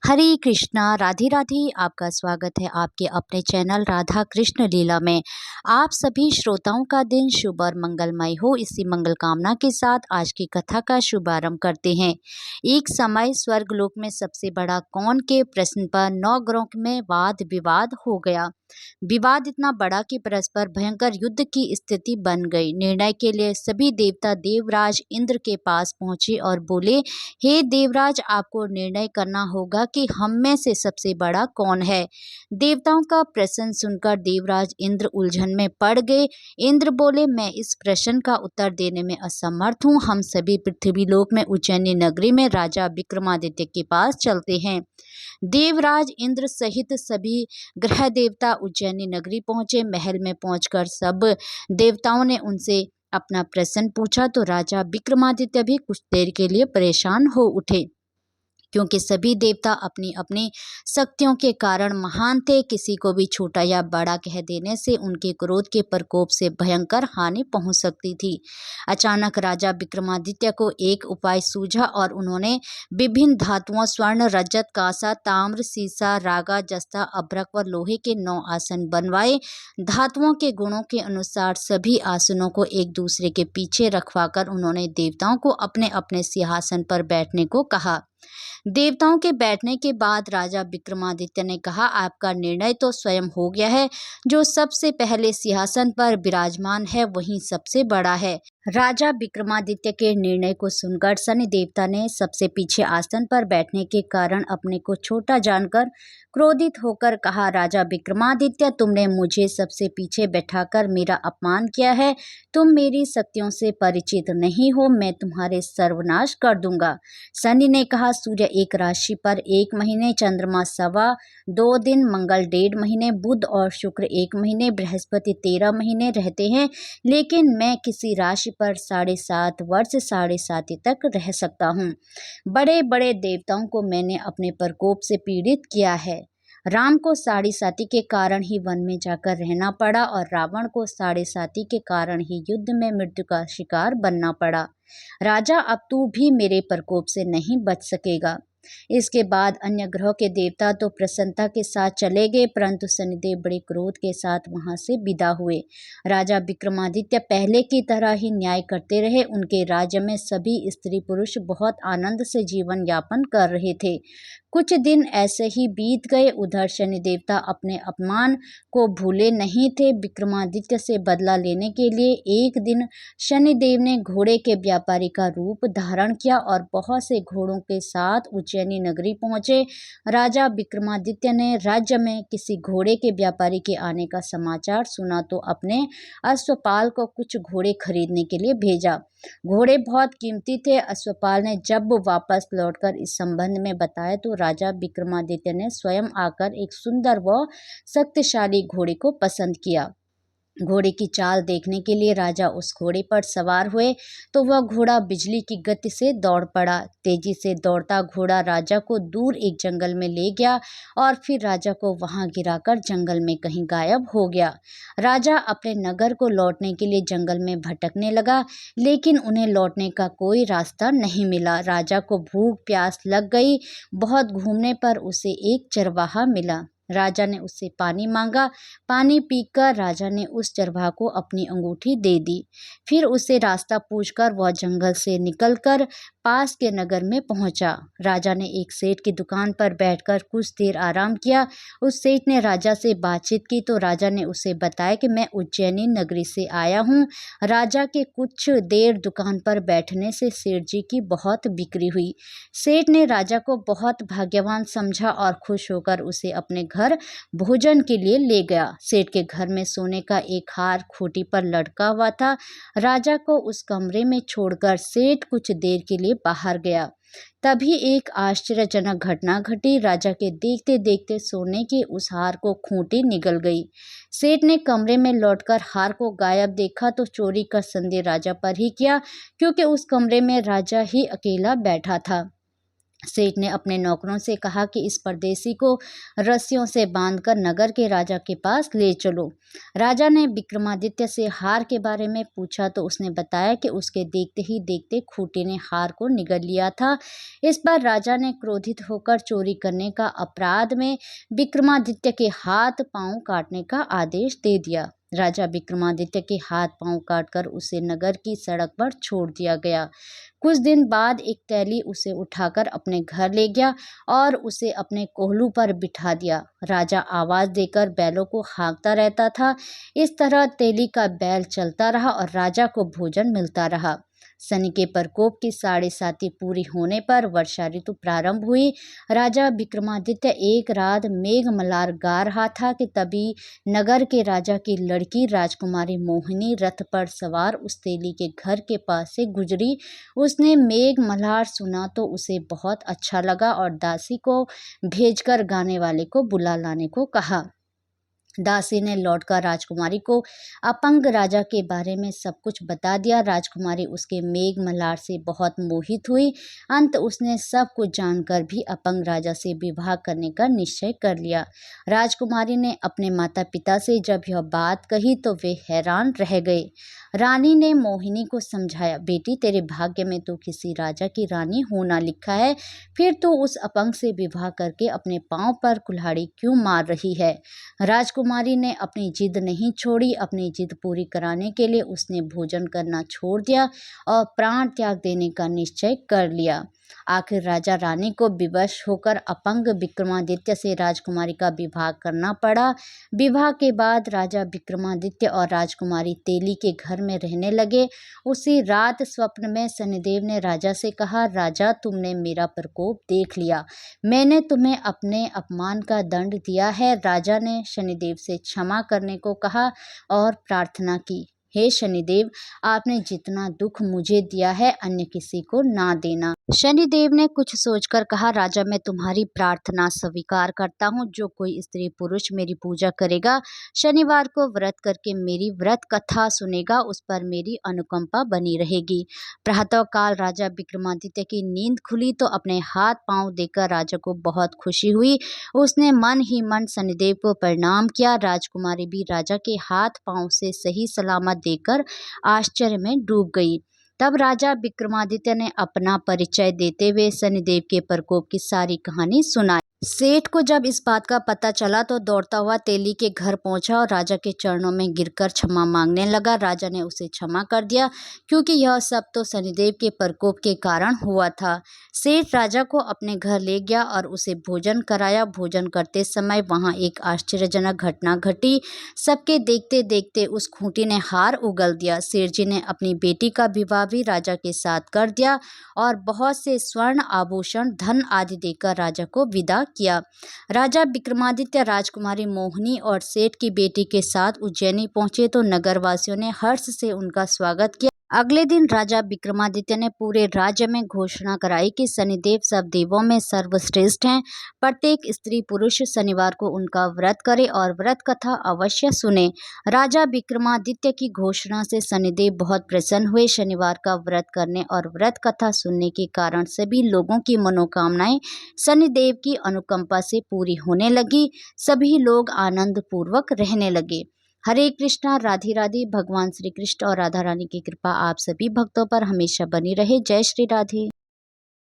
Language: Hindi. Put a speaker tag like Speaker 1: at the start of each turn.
Speaker 1: हरे कृष्णा, राधे राधे। आपका स्वागत है आपके अपने चैनल राधा कृष्ण लीला में। आप सभी श्रोताओं का दिन शुभ और मंगलमय हो, इसी मंगल कामना के साथ आज की कथा का शुभारंभ करते हैं। एक समय स्वर्गलोक में सबसे बड़ा कौन के प्रश्न पर 9 ग्रहों में वाद विवाद हो गया। विवाद इतना बड़ा कि परस्पर भयंकर युद्ध की स्थिति बन गई। निर्णय के लिए सभी देवता देवराज इंद्र के पास पहुंचे और बोले, हे देवराज, आपको निर्णय करना होगा कि हम में से सबसे बड़ा कौन है। देवताओं का प्रश्न सुनकर देवराज इंद्र उलझन में पड़ गए। इंद्र बोले, मैं इस प्रश्न का उत्तर देने में असमर्थ हूँ। हम सभी पृथ्वीलोक में उज्जैनी नगरी में राजा विक्रमादित्य के पास चलते हैं। देवराज इंद्र सहित सभी ग्रह देवता उज्जैनी नगरी पहुंचे। महल में पहुंचकर सब देवताओं ने उनसे अपना प्रश्न पूछा तो राजा विक्रमादित्य भी कुछ देर के लिए परेशान हो उठे, क्योंकि सभी देवता अपनी अपनी शक्तियों के कारण महान थे। किसी को भी छोटा या बड़ा कह देने से उनके क्रोध के प्रकोप से भयंकर हानि पहुंच सकती थी। अचानक राजा विक्रमादित्य को एक उपाय सूझा और उन्होंने विभिन्न धातुओं स्वर्ण, रजत, कांसा, ताम्र, सीसा, रागा, जस्ता, अभ्रक व लोहे के 9 आसन बनवाए। धातुओं के गुणों के अनुसार सभी आसनों को एक दूसरे के पीछे रखवाकर उन्होंने देवताओं को अपने अपने सिंहासन पर बैठने को कहा। देवताओं के बैठने के बाद राजा विक्रमादित्य ने कहा, आपका निर्णय तो स्वयं हो गया है। जो सबसे पहले सिंहासन पर विराजमान है वही सबसे बड़ा है। राजा विक्रमादित्य के निर्णय को सुनकर शनि देवता ने सबसे पीछे आसन पर बैठने के कारण अपने को छोटा जानकर क्रोधित होकर कहा, राजा विक्रमादित्य, तुमने मुझे सबसे पीछे बैठाकर मेरा अपमान किया है। तुम मेरी शक्तियों से परिचित नहीं हो, मैं तुम्हारे सर्वनाश कर दूंगा। शनि ने कहा, सूर्य एक राशि पर 1 महीने, चंद्रमा 2.25 दिन, मंगल 1.5 महीने, बुध और शुक्र 1 महीने, बृहस्पति 13 महीने रहते हैं, लेकिन मैं किसी राशि पर 7.5 वर्ष 7.5 तक रह सकता हूँ। बड़े बड़े देवताओं को मैंने अपने प्रकोप से पीड़ित किया है। राम को 7.5 के कारण ही वन में जाकर रहना पड़ा और रावण को 7.5 के कारण ही युद्ध में मृत्यु का शिकार बनना पड़ा। राजा, अब तू भी मेरे प्रकोप से नहीं बच सकेगा। इसके बाद अन्य ग्रहों के देवता तो प्रसन्नता के साथ चले गए, परंतु शनिदेव बड़े क्रोध के साथ वहां से विदा हुए। राजा विक्रमादित्य पहले की तरह ही न्याय करते रहे। उनके राज्य में सभी स्त्री पुरुष बहुत आनंद से जीवन यापन कर रहे थे। कुछ दिन ऐसे ही बीत गए। उधर शनि देवता अपने अपमान को भूले नहीं थे। विक्रमादित्य से बदला लेने के लिए एक दिन शनिदेव ने घोड़े के व्यापारी का रूप धारण किया और बहुत से घोड़ों के साथ उज्जैनी नगरी पहुंचे। राजा विक्रमादित्य ने राज्य में किसी घोड़े के व्यापारी के आने का समाचार सुना तो अपने अश्वपाल को कुछ घोड़े खरीदने के लिए भेजा। घोड़े बहुत कीमती थे। अश्वपाल ने जब वापस लौटकर इस संबंध में बताया तो राजा विक्रमादित्य ने स्वयं आकर एक सुंदर व शक्तिशाली घोड़े को पसंद किया। घोड़े की चाल देखने के लिए राजा उस घोड़े पर सवार हुए तो वह घोड़ा बिजली की गति से दौड़ पड़ा। तेजी से दौड़ता घोड़ा राजा को दूर एक जंगल में ले गया और फिर राजा को वहां गिराकर जंगल में कहीं गायब हो गया। राजा अपने नगर को लौटने के लिए जंगल में भटकने लगा, लेकिन उन्हें लौटने का कोई रास्ता नहीं मिला। राजा को भूख प्यास लग गई। बहुत घूमने पर उसे एक चरवाहा मिला। राजा ने उससे पानी मांगा। पानी पीकर राजा ने उस चरवाहा को अपनी अंगूठी दे दी। फिर उससे रास्ता पूछकर वह जंगल से निकलकर पास के नगर में पहुंचा। राजा ने एक सेठ की दुकान पर बैठकर कुछ देर आराम किया। उस सेठ ने राजा से बातचीत की तो राजा ने उसे बताया कि मैं उज्जैनी नगरी से आया हूँ। राजा के कुछ देर दुकान पर बैठने से सेठ जी की बहुत बिक्री हुई। सेठ ने राजा को बहुत भाग्यवान समझा और खुश होकर उसे अपने घर भोजन के लिए ले गया। सेठ के घर में सोने का एक हार खूंटी पर लटका हुआ था। राजा को उस कमरे में छोड़कर सेठ कुछ देर के लिए बाहर गया। तभी एक आश्चर्यजनक घटना घटी। राजा के देखते देखते सोने के उस हार को खूंटी निगल गई। सेठ ने कमरे में लौटकर हार को गायब देखा तो चोरी का संदेह राजा पर ही किया, क्योंकि उस कमरे में राजा ही अकेला बैठा था। सेठ ने अपने नौकरों से कहा कि इस परदेसी को रस्सियों से बांधकर नगर के राजा के पास ले चलो। राजा ने विक्रमादित्य से हार के बारे में पूछा तो उसने बताया कि उसके देखते ही देखते खूंटी ने हार को निगल लिया था। इस पर राजा ने क्रोधित होकर चोरी करने का अपराध में विक्रमादित्य के हाथ पांव काटने का आदेश दे दिया। राजा विक्रमादित्य के हाथ पांव काटकर उसे नगर की सड़क पर छोड़ दिया गया। कुछ दिन बाद एक तैली उसे उठाकर अपने घर ले गया और उसे अपने कोहलू पर बिठा दिया। राजा आवाज देकर बैलों को हाँकता रहता था। इस तरह तैली का बैल चलता रहा और राजा को भोजन मिलता रहा। शनि के प्रकोप की 7.5 पूरी होने पर वर्षा ऋतु प्रारंभ हुई। राजा विक्रमादित्य एक रात मेघ मल्हार गा रहा था कि तभी नगर के राजा की लड़की राजकुमारी मोहिनी रथ पर सवार उस तेली के घर के पास से गुजरी। उसने मेघ मल्हार सुना तो उसे बहुत अच्छा लगा और दासी को भेजकर गाने वाले को बुला लाने को कहा। दासी ने लौटकर राजकुमारी को अपंग राजा के बारे में सब कुछ बता दिया। राजकुमारी उसके मेघ मल्हार से बहुत मोहित हुई। अंत उसने सब कुछ जानकर भी अपंग राजा से विवाह करने का निश्चय कर लिया। राजकुमारी ने अपने माता पिता से जब यह बात कही तो वे हैरान रह गए। रानी ने मोहिनी को समझाया, बेटी तेरे भाग्य में तो किसी राजा की रानी होना लिखा है, फिर तो उस अपंग से विवाह करके अपने पांव पर कुल्हाड़ी क्यों मार रही है। राजकुमारी ने अपनी जिद नहीं छोड़ी। अपनी जिद पूरी कराने के लिए उसने भोजन करना छोड़ दिया और प्राण त्याग देने का निश्चय कर लिया। आखिर राजा रानी को विवश होकर अपंग विक्रमादित्य से राजकुमारी का विवाह करना पड़ा। विवाह के बाद राजा विक्रमादित्य और राजकुमारी तेली के घर में रहने लगे। उसी रात स्वप्न में शनिदेव ने राजा से कहा, राजा तुमने मेरा प्रकोप देख लिया, मैंने तुम्हें अपने अपमान का दंड दिया है। राजा ने शनिदेव से क्षमा करने को कहा और प्रार्थना की, हे शनिदेव, आपने जितना दुख मुझे दिया है अन्य किसी को ना देना। शनिदेव ने कुछ सोचकर कहा, राजा मैं तुम्हारी प्रार्थना स्वीकार करता हूँ। जो कोई स्त्री पुरुष मेरी पूजा करेगा, शनिवार को व्रत करके मेरी व्रत कथा सुनेगा, उस पर मेरी अनुकंपा बनी रहेगी। प्रातःकाल राजा विक्रमादित्य की नींद खुली तो अपने हाथ पांव देकर राजा को बहुत खुशी हुई। उसने मन ही मन शनिदेव को प्रणाम किया। राजकुमारी भी राजा के हाथ पांव से सही सलामत देकर आश्चर्य में डूब गई। तब राजा विक्रमादित्य ने अपना परिचय देते हुए शनिदेव के प्रकोप की सारी कहानी सुनाई। सेठ को जब इस बात का पता चला तो दौड़ता हुआ तेली के घर पहुंचा और राजा के चरणों में गिरकर क्षमा मांगने लगा। राजा ने उसे क्षमा कर दिया क्योंकि यह सब तो शनिदेव के प्रकोप के कारण हुआ था। सेठ राजा को अपने घर ले गया और उसे भोजन कराया। भोजन करते समय वहां एक आश्चर्यजनक घटना घटी। सबके देखते देखते उस खूंटी ने हार उगल दिया। सेठ जी ने अपनी बेटी का विवाह भी राजा के साथ कर दिया और बहुत से स्वर्ण आभूषण धन आदि देकर राजा को विदा किया। राजा विक्रमादित्य राजकुमारी मोहिनी और सेठ की बेटी के साथ उज्जैनी पहुंचे तो नगरवासियों ने हर्ष से उनका स्वागत किया। अगले दिन राजा विक्रमादित्य ने पूरे राज्य में घोषणा कराई कि शनिदेव सब देवों में सर्वश्रेष्ठ हैं। प्रत्येक स्त्री पुरुष शनिवार को उनका व्रत करे और व्रत कथा अवश्य सुने। राजा विक्रमादित्य की घोषणा से शनिदेव बहुत प्रसन्न हुए। शनिवार का व्रत करने और व्रत कथा सुनने के कारण सभी लोगों की मनोकामनाएं शनिदेव की अनुकंपा से पूरी होने लगी। सभी लोग आनंद पूर्वक रहने लगे। हरे कृष्णा, राधे राधे। भगवान श्री कृष्ण और राधा रानी की कृपा आप सभी भक्तों पर हमेशा बनी रहे। जय श्री राधे।